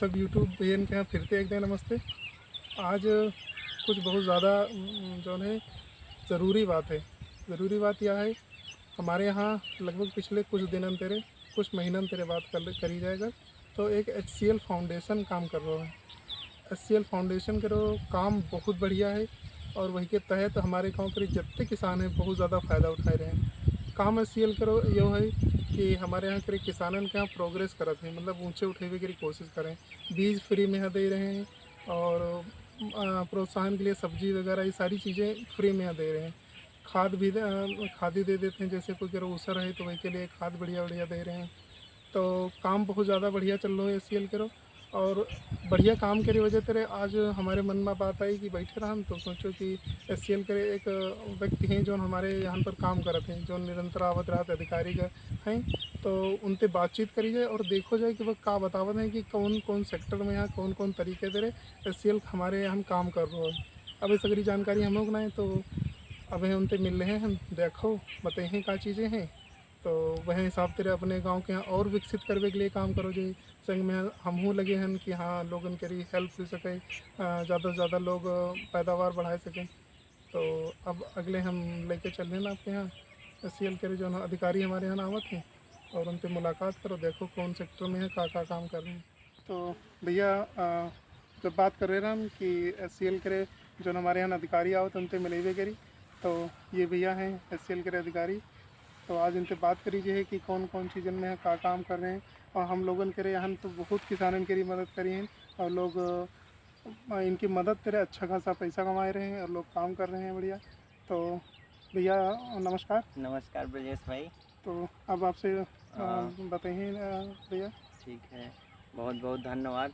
सब यूट्यूब भैया के यहाँ फिर से एक दिन नमस्ते। आज कुछ बहुत ज़्यादा जो है ज़रूरी बात है। ज़रूरी बात यह है, हमारे यहाँ लगभग पिछले कुछ दिनों तेरे कुछ महीनों तेरे बात करी जाएगा। तो एक HCL फाउंडेशन काम कर रहा है। HCL फाउंडेशन करो काम बहुत बढ़िया है और वही के तहत हमारे गाँव के जितने किसान हैं बहुत ज़्यादा फ़ायदा उठा रहे हैं। काम HCL करो यो है कि हमारे यहाँ के किसानन के यहाँ प्रोग्रेस करते हैं, मतलब ऊंचे उठेवे की कोशिश करें। बीज फ्री में यहाँ दे रहे हैं और प्रोत्साहन के लिए सब्जी वगैरह ये सारी चीज़ें फ्री में यहाँ दे रहे हैं। खाद भी खाद ही दे देते हैं, जैसे कोई करो ऊसर है तो वही के लिए खाद बढ़िया बढ़िया दे रहे हैं। तो काम बहुत ज़्यादा बढ़िया चल रहा है HCL करो। और बढ़िया काम करे वजह तेरे आज हमारे मन में बात आई कि बैठे रहन तो सोचो कि HCL करे एक व्यक्ति हैं जो हमारे यहाँ पर काम करते हैं, जो निरंतर आवत रात अधिकारी का हैं। तो उनसे बातचीत करी जाए और देखो जाए कि वह का बतावत हैं कि कौन कौन सेक्टर में यहाँ कौन कौन तरीके तेरे HCL हमारे यहाँ काम कर रहा है। अब ये सगरी जानकारी हम लोग ना तो अब हम उनसे मिल रहे हैं, देखो बताइए क्या चीज़ें हैं। तो वह हिसाब तेरे अपने गांव के यहाँ और विकसित करने के लिए काम करो जी। संग में हमहूँ लगे हैं कि हाँ लोगन के लिए हेल्प हो सके, ज़्यादा से ज़्यादा लोग पैदावार बढ़ा सकें। तो अब अगले हम लेके चल रहे हैं आपके यहाँ HCL के जो अधिकारी हमारे यहाँ आवत हैं और उनसे मुलाकात करो, देखो कौन सेक्टर में है का काम कर रहे हैं। तो भैया जब बात कर रहे हैं हम कि HCL के जो हमारे यहाँ अधिकारी आवत उनसे मिलेवे करी, तो ये भैया हैं HCL के अधिकारी। तो आज इनसे बात करी है कि कौन कौन चीज़न में का काम कर रहे हैं। और हम लोगन करे यहाँ तो बहुत किसानन की मदद करी हैं और लोग इनकी मदद करे अच्छा खासा पैसा कमा रहे हैं और लोग काम कर रहे हैं बढ़िया। तो भैया नमस्कार। नमस्कार ब्रजेश भाई। तो अब आपसे बताइए भैया। ठीक है, बहुत बहुत धन्यवाद।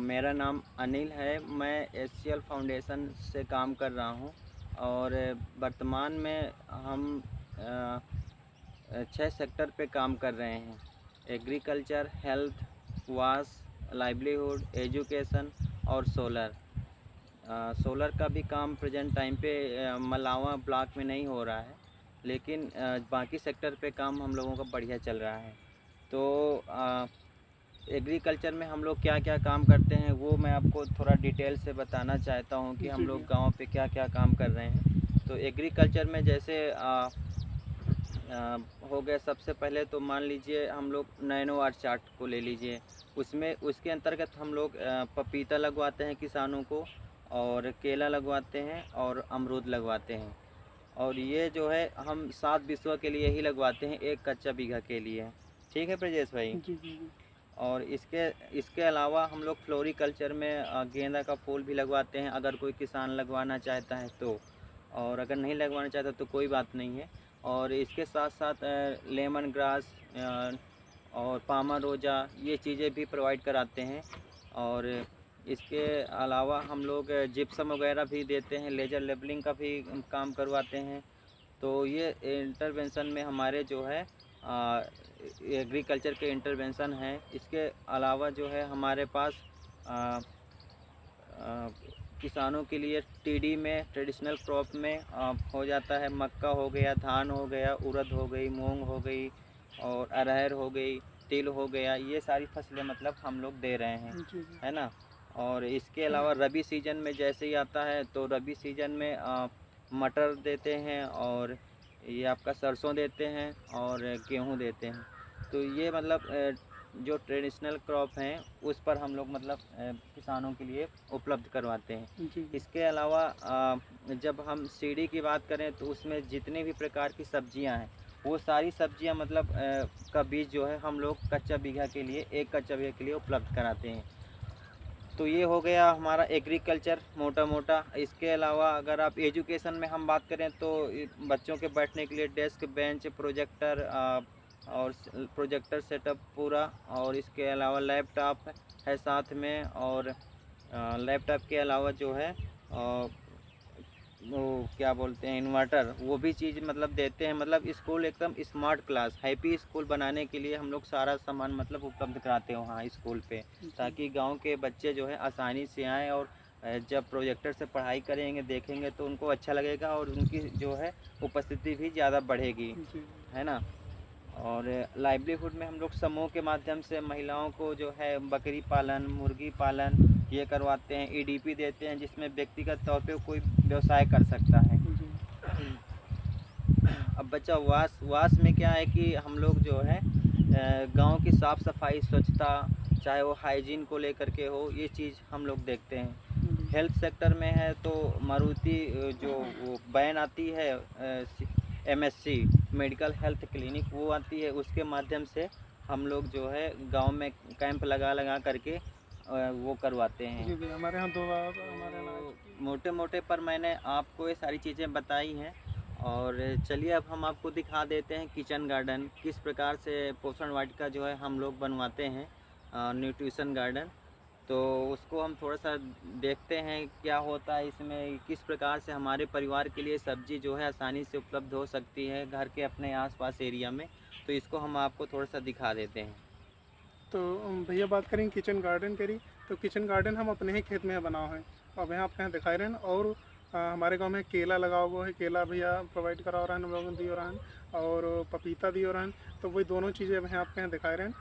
मेरा नाम अनिल है, मैं HCL फाउंडेशन से काम कर रहा हूं और वर्तमान में हम 6 सेक्टर पे काम कर रहे हैं। एग्रीकल्चर, हेल्थ, वास, लाइवलीहुड, एजुकेशन और सोलर। सोलर का भी काम प्रेजेंट टाइम पे मलावा ब्लॉक में नहीं हो रहा है, लेकिन बाकी सेक्टर पे काम हम लोगों का बढ़िया चल रहा है। तो एग्रीकल्चर में हम लोग क्या क्या काम करते हैं वो मैं आपको थोड़ा डिटेल से बताना चाहता हूँ कि हम लोग गांव पे क्या क्या काम कर रहे हैं। तो एग्रीकल्चर में जैसे हो गया, सबसे पहले तो मान लीजिए हम लोग नैनो आर चार्ट को ले लीजिए। उसमें उसके अंतर्गत हम लोग पपीता लगवाते हैं किसानों को, और केला लगवाते हैं और अमरूद लगवाते हैं। और ये जो है हम 7 बिस्वा के लिए ही लगवाते हैं, एक कच्चा बीघा के लिए। ठीक है ब्रजेश भाई। जी जी जी। और इसके अलावा हम लोग फ्लोरिकल्चर में गेंदा का फूल भी लगवाते हैं, अगर कोई किसान लगवाना चाहता है तो। और अगर नहीं लगवाना चाहता तो कोई बात नहीं है। और इसके साथ साथ लेमन ग्रास और पामा रोजा ये चीज़ें भी प्रोवाइड कराते हैं। और इसके अलावा हम लोग जिप्सम वगैरह भी देते हैं, लेज़र लेबलिंग का भी काम करवाते हैं। तो ये इंटरवेंशन में हमारे जो है एग्रीकल्चर के इंटरवेंशन हैं। इसके अलावा जो है हमारे पास आ, आ, किसानों के लिए टीडी में, ट्रेडिशनल क्रॉप में हो जाता है, मक्का हो गया, धान हो गया, उड़द हो गई, मूंग हो गई और अरहर हो गई, तिल हो गया, ये सारी फसलें मतलब हम लोग दे रहे हैं, है ना। और इसके अलावा रबी सीजन में जैसे ही आता है तो रबी सीजन में मटर देते हैं, और ये आपका सरसों देते हैं और गेहूं देते हैं। तो ये मतलब जो ट्रेडिशनल क्रॉप हैं उस पर हम लोग मतलब किसानों के लिए उपलब्ध करवाते हैं। इसके अलावा जब हम सीढ़ी की बात करें तो उसमें जितने भी प्रकार की सब्जियां हैं वो सारी सब्जियां मतलब का बीज जो है हम लोग कच्चा बीघा के लिए, एक कच्चा बीघा के लिए उपलब्ध कराते हैं। तो ये हो गया हमारा एग्रीकल्चर मोटा मोटा। इसके अलावा अगर आप एजुकेशन में हम बात करें तो बच्चों के बैठने के लिए डेस्क, बेंच, प्रोजेक्टर और प्रोजेक्टर सेटअप पूरा, और इसके अलावा लैपटॉप है साथ में। और लैपटॉप के अलावा जो है वो क्या बोलते हैं, इन्वर्टर, वो भी चीज़ मतलब देते हैं। मतलब स्कूल एकदम स्मार्ट क्लास, हैप्पी स्कूल बनाने के लिए हम लोग सारा सामान मतलब उपलब्ध कराते हैं वहाँ स्कूल पे, ताकि गांव के बच्चे जो है आसानी से आएँ और जब प्रोजेक्टर से पढ़ाई करेंगे, देखेंगे तो उनको अच्छा लगेगा और उनकी जो है उपस्थिति भी ज़्यादा बढ़ेगी, है ना। और लाइवलीहुड में हम लोग समूह के माध्यम से महिलाओं को जो है बकरी पालन, मुर्गी पालन ये करवाते हैं, ईडीपी देते हैं, जिसमें व्यक्तिगत तौर पे कोई व्यवसाय कर सकता है। अब बच्चा वास में क्या है कि हम लोग जो है गांव की साफ़ सफाई, स्वच्छता, चाहे वो हाइजीन को लेकर के हो, ये चीज़ हम लोग देखते हैं। हेल्थ सेक्टर में है तो मारुति जो वो वैन आती है MSC मेडिकल हेल्थ क्लिनिक, वो आती है, उसके माध्यम से हम लोग जो है गांव में कैंप लगा करके वो करवाते हैं। जी जी, हमारे यहाँ हमारे यहाँ मोटे मोटे पर मैंने आपको ये सारी चीज़ें बताई हैं। और चलिए अब हम आपको दिखा देते हैं किचन गार्डन किस प्रकार से पोषण वाटिका जो है हम लोग बनवाते हैं, न्यूट्रिशन गार्डन। तो उसको हम थोड़ा सा देखते हैं क्या होता है इसमें, किस प्रकार से हमारे परिवार के लिए सब्जी जो है आसानी से उपलब्ध हो सकती है घर के अपने आसपास एरिया में। तो इसको हम आपको थोड़ा सा दिखा देते हैं। तो भैया बात करें किचन गार्डन करी, तो किचन गार्डन हम अपने ही खेत में बनाओ है। अब यहाँ आपके यहाँ दिखाई रहे हैं। और हमारे गांव में केला लगा हुआ है, केला भैया प्रोवाइड करा हो रहा है, हम लोगों ने दियो रहा है, और पपीता दियो रहा है। तो वही दोनों चीज़ें भैया आपके यहाँ दिखाए रहे हैं।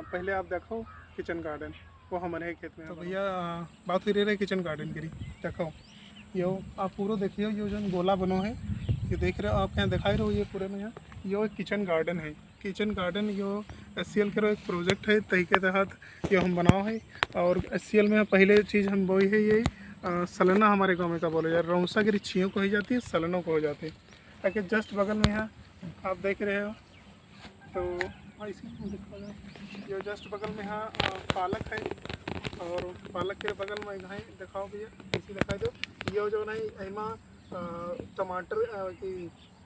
पहले आप देखो किचन गार्डन, वो हमारे खेत में। तो भैया बात हो रही है किचन गार्डन करी, देखो यो आप पूरा देखिए, ये जो गोला बनो है, ये देख रहे हो आप यहाँ दिखाई रहे हो, ये पूरे में यहाँ यो एक किचन गार्डन है। किचन गार्डन यो SCL के एक प्रोजेक्ट है, तही के तहत ये हम बनाओ है। और SCL में पहले चीज़ हम बोई है ये सलना, हमारे गांव में का बोले यार रौसा की रिछियों को ही जाती है, सलनों को हो जाती है। ताकि जस्ट बगल में यहाँ आप देख रहे हो, तो इसी ये जस्ट बगल में यहाँ पालक है, और पालक के बगल में घाई दिखाओ भैया, इसी दिखाई दो। ये जो नहीं एमा टमाटर की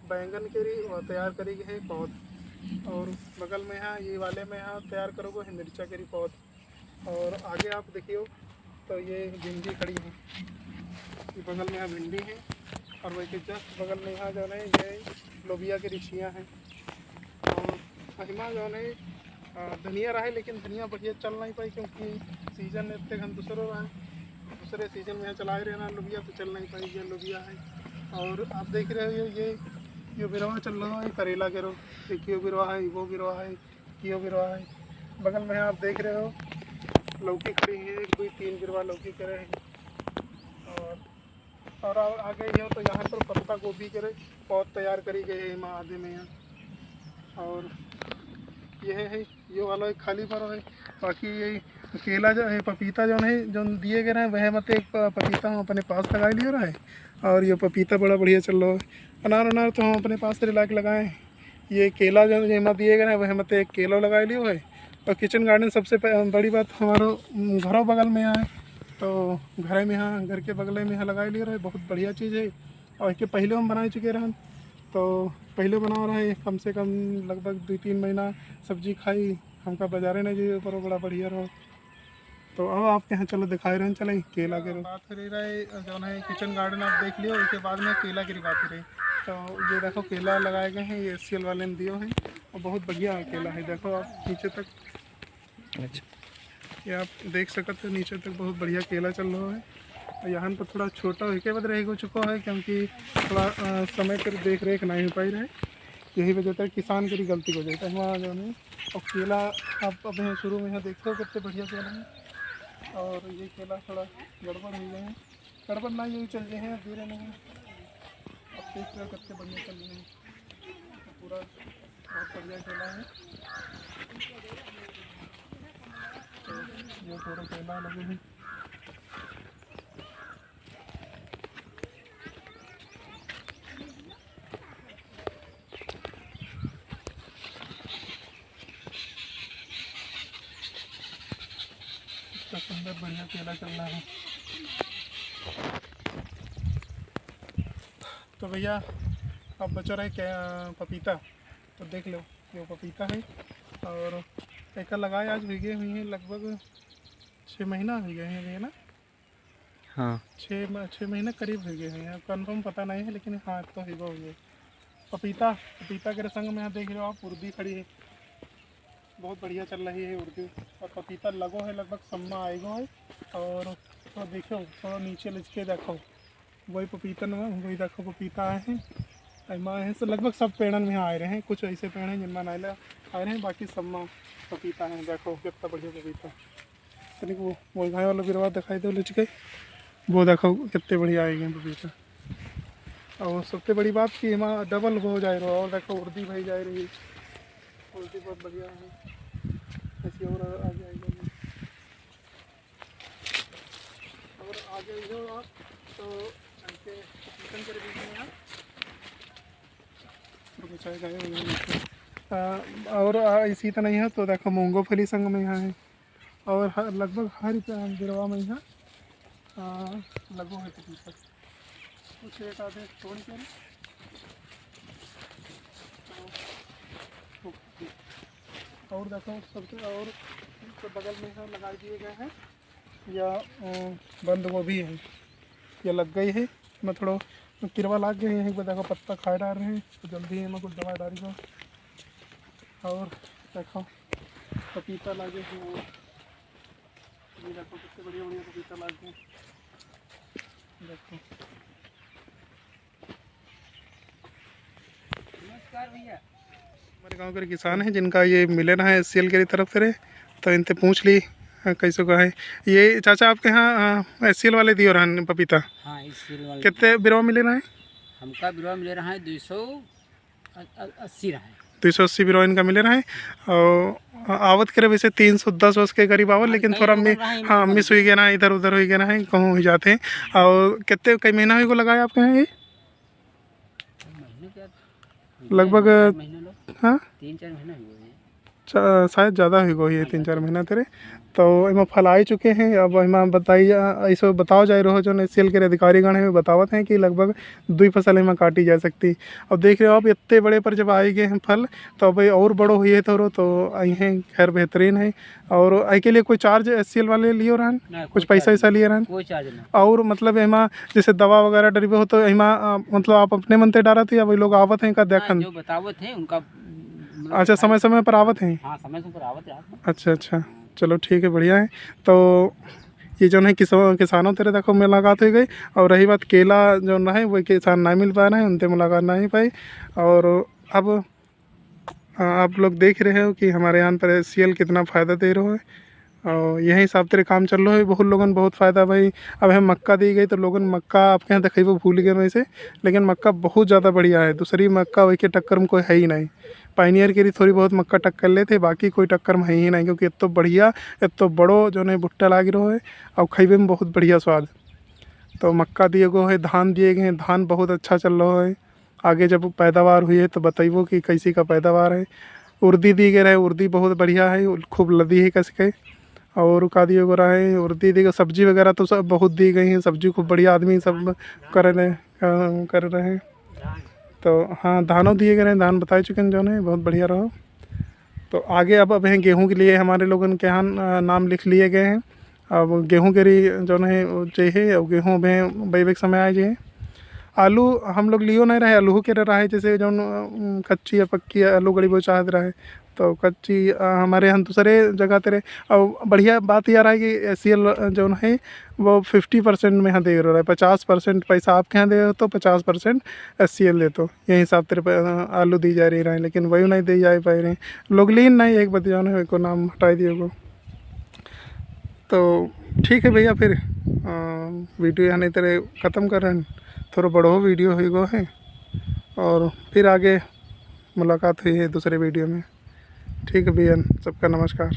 बैंगन के तैयार करी गई है पौध, और बगल में यहाँ ये वाले में यहाँ तैयार करोगे है मिर्चा के पौध। और आगे आप देखियो तो ये भिंडी खड़ी है, ये बगल में यहाँ भिंडी है, और वही के जस्ट बगल में यहाँ जो है ये लोबिया की रिछियाँ हैं। और महिमा जो है धनिया रहा है, लेकिन धनिया बढ़िया चल नहीं पाई क्योंकि सीजन इतने घन दूसरों रहा है, दूसरे सीजन में यहाँ चला रहे ना लोबिया, तो चल नहीं पाई, ये लोबिया है। और आप देख रहे हो ये बिरवा चल रहा है करेला के रो, एक यो बिरवा है, वो बिरवा है, यो बिरवा है। बगल में आप देख रहे हो लौकी खड़ी है, कोई 3 बिरवा लौकी करे है। और आगे ये हो तो यहाँ पर पत्ता गोभी के पौध तैयार करी गई है माँ आधे में यहाँ। और ये है ये वाला एक खाली पर है। बाकी ये केला जो है, पपीता जो है जो दिए गए हैं वह मत एक पपीता हम अपने पास लगा लिया रहा है, और ये पपीता बड़ा बढ़िया चल रहा है। अनार तो हम अपने पास से ला के लगाए हैं। ये केला जो मत दिए गए हैं वह मत एक केला लगा लियो है। और किचन गार्डन सबसे बड़ी बात हमारे घरों बगल में यहाँ है, तो घर में यहाँ घर के बगल में यहाँ लगा लिया रहा है, बहुत बढ़िया चीज़ है। और इसके पहले हम बना चुके रहन, तो पहले बना रहा है कम से कम लगभग 2-3 महीना सब्जी खाई हमका बाजारे नहीं जी पर बड़ा बढ़िया रहो। तो अब आपके यहाँ चलो दिखाए रहे हैं, चले केला के बात कर रहे जो है किचन गार्डन आप देख लियो, उसके बाद में केला की बात रही। तो ये देखो केला लगाए गए हैं, ये SCL वाले ने दियो है, और बहुत बढ़िया केला है। देखो आप नीचे तक, अच्छा ये आप देख सकते हो नीचे तक बहुत बढ़िया केला चल रहा है। और यहाँ पर थोड़ा छोटा होके बद रह चुका है क्योंकि थोड़ा समय पर देख रेख नहीं हो पाई रहे, यही वजह से किसान की गलती हो जाता है वहाँ जो है। और केला आप अपने शुरू में यहाँ देखते हो कितने बढ़िया केला है, और ये केला थोड़ा गड़बड़ हो गए हैं, गड़बड़ ना यही चल रहे हैं धीरे नहीं, अब देख रहे हो कितने बढ़िया चल रहे हैं, तो पूरा बहुत बढ़िया केला है। तो ये थोड़ा केला लगे हैं। इतना सुंदर बढ़िया केला चल रहा है। तो भैया अब बचा रहे क्या पपीता, तो देख लो ये पपीता है, और एक लगाए आज भीगे हुई हैं लगभग 6 महीना हो गए हैं भैया ना। हाँ 6 महीने करीब भीगे हुए हैं, कंफर्म पता नहीं है लेकिन हाँ तो भीगा हुई है। पपीता के संग में यहाँ देख रहे हो आप उर्दी खड़ी है, बहुत बढ़िया चल रही है उर्दी। और पपीता लगो है लगभग सम्मा आएगो है। और तो देखो थोड़ा नीचे लिच के देखो वही पपीता न वही देखो पपीता आए हैं, माँ है, तो लगभग सब पेड़न में आए रहे हैं। कुछ ऐसे पेड़ हैं जिनमें नायला आए रहे हैं, बाकी सब में पपीता है। देखो कितना बढ़िया पपीता। तनिक वो गाय वाला बिरवा दिखाई दे लुच गई, वो देखो कितने बढ़िया आएंगे पपीता। और सबसे बड़ी बात कि वहाँ डबल हो जाए रहा। और देखो उर्दी भाई जा रही, उर्दी बहुत बढ़िया है। ऐसी और आ जाएगी, और आगे जो आप तो ऐसे चिकन के बीच में आप और इसी तरह यहाँ तो देखो मूंगफली संग में यहाँ है। और लगभग हर गिरवा में यहाँ लगभग है पपीता। कुछ एक आधे छोड़ के और देखो सबसे और तो बगल में यहाँ लगा दिए गए हैं, या बंद गोभी है, या लग गई है। मैं थोड़ा किरवा लाग गए हैं, देखो पत्ता खाए डाल रहे हैं, तो जल्दी मैं कुछ दवा डाली दो। और देखो पपीता लागे हैं, ये देखो कितने बढ़िया बढ़िया पपीता लागे। देखो नमस्कार भैया। हमारे गांव के किसान हैं जिनका ये मिलन है SCL की तरफ से, तो इनसे पूछ ली कैसे का है ये। चाचा आपके यहाँ SCL वाले दिए रहा पपीता? हाँ, SCL वाले कितने बिरवा मिले रहा है? हमका बिरवा मिले रहा है 280 रहा है। 280 बिरवा इनका मिले रहा है। और आवत करे वैसे 310 वर्ष के करीब आवत, लेकिन थोड़ा हाँ मिस हुई गया ना, इधर उधर हो गया ना है, कहूँ हो जाते हैं। और कितने कई महीना हुई को लगाया आपके यहाँ ये? लगभग हाँ 3-4 महीना हुए हैं। शायद ज़्यादा हुई गई है, 3-4 महीना तेरे। तो इमा फल आ चुके हैं। अब इमा बताइए ऐसे बताओ जाए रहो जो SCL के अधिकारीगण हैं बतावत हैं कि लगभग 2 फसल इमा काटी जा सकती। अब देख रहे हो आप इतने बड़े पर जब आए गए हैं फल, तो अब और बड़ो हुई है तो आई हैं। खैर बेहतरीन है। और आई के लिए कोई चार्ज SCL वाले लिए रहन? कुछ पैसा वैसा लिए रहन? कोई चार्ज नहीं। और मतलब इमा जैसे दवा वगैरह डरबे हो तो इमा मतलब आप अपने मन से डारा थे या वही लोग आवत हैं का देखन? जो बतावत हैं उनका अच्छा, समय समय पर आवत हैं? हाँ, समय पर आवत है। अच्छा, चलो ठीक है, बढ़िया है। तो ये जो है किसानों तेरे देखो मुलाकात हो गई। और रही बात केला जो है वो किसान नहीं मिल पा रहे हैं, उनसे मुलाकात नहीं पाई। और अब आप लोग देख रहे हो कि हमारे यहाँ पर SCL कितना फ़ायदा दे रहा है। और यही हिसाब तेरे काम चल रहा है। बहुत लोगों बहुत फ़ायदा भाई। अब हमें मक्का दी गई तो लोगों मक्का आपके यहाँ देखे वो भूल गए वैसे, लेकिन मक्का बहुत ज़्यादा बढ़िया है। दूसरी मक्का वही के टक्कर में कोई है ही नहीं। पाइनियर की थोड़ी बहुत मक्का टक्कर लेते, बाकी कोई टक्कर में है ही नहीं, क्योंकि इतना बढ़िया इतना बड़ो जो है भुट्टा लाग रहा है और खाइबे में बहुत बढ़िया स्वाद। तो मक्का दिए गए है, धान दिए गए हैं, धान बहुत अच्छा चल रहा है। आगे जब पैदावार हुई है तो बताइए कि कैसी का पैदावार है। उर्दी दी गई है, उर्दी बहुत बढ़िया है, खूब लदी है कस के। और का दिए गो रहा है उर्दी दी गई। सब्जी वगैरह तो सब बहुत दी गई हैं, सब्जी खूब बढ़िया आदमी सब कर रहे हैं। तो हाँ, धानों दिए गए हैं, धान बताए चुके हैं जो है बहुत बढ़िया रहो। तो आगे अब हैं गेहूं के लिए हमारे लोगों के यहाँ नाम लिख लिए गए हैं। अब गेहूं के लिए जो है चाहिए, और गेहूँ में बैबे समय आए जाए। आलू हम लोग लियो नहीं रहे, आलू के रहा है जैसे जो कच्ची या पक्की आलू गड़ी वो चाहत रहा है। तो कच्ची हमारे यहाँ दूसरे जगह तेरे। और बढ़िया बात यह रहा है कि SCL जो है वो 50% में यहाँ दे रहा है। 50% पैसा आपके यहाँ दे हो तो 50% SCL दे। तो यही हिसाब तेरे आलू दी जा रही है, लेकिन वही नहीं दी जा पा रहे लोग। लीन नहीं एक बात जो है को नाम हटा दिए को। तो ठीक है भैया, फिर वीडियो यहाँ नहीं तेरे ख़त्म कर रहे हैं। थोड़ा बड़ो वीडियो हुई गो है, और फिर आगे मुलाकात हुई है दूसरे वीडियो में। ठीक है भैया, सबका नमस्कार।